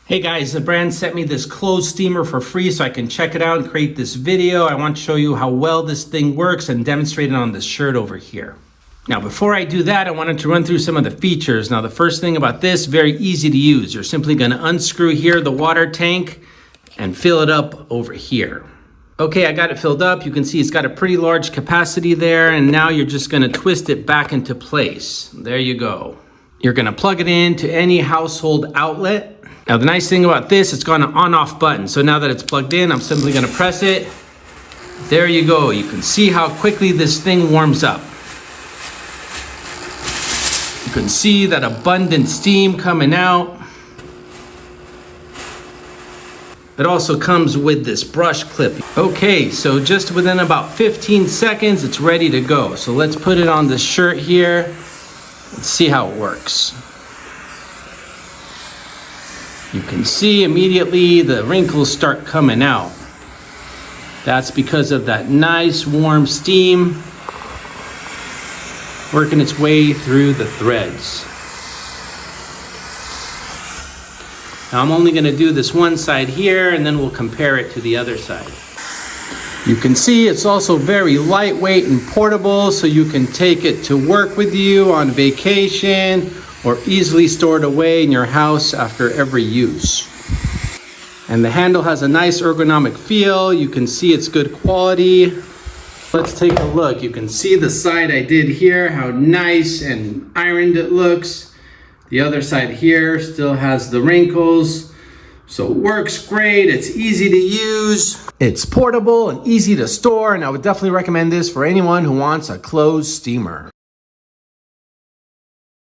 Hey guys, the brand sent me this clothes steamer for free so I can check it out and create this video. I want to show you how well this thing works and demonstrate it on this shirt over here. Now, before I do that, I wanted to run through some of the features. Now, the first thing about this, very easy to use. You're simply going to unscrew here the water tank and fill it up over here. Okay, I got it filled up. You can see it's got a pretty large capacity there, and now you're just going to twist it back into place. There you go. You're going to plug it into any household outlet. Now, the nice thing about this, it's got an on-off button. So now that it's plugged in, I'm simply going to press it. There you go. You can see how quickly this thing warms up. You can see that abundant steam coming out. It also comes with this brush clip. Okay, so just within about 15 seconds, it's ready to go. So let's put it on the shirt here. Let's see how it works. You can see immediately the wrinkles start coming out. That's because of that nice warm steam working its way through the threads. Now I'm only going to do this one side here and then we'll compare it to the other side. You can see it's also very lightweight and portable, so you can take it to work with you on vacation or easily store it away in your house after every use. And the handle has a nice ergonomic feel. You can see it's good quality. Let's take a look. You can see the side I did here, how nice and ironed it looks. The other side here still has the wrinkles. So it works great, it's easy to use, it's portable and easy to store, and I would definitely recommend this for anyone who wants a clothes steamer.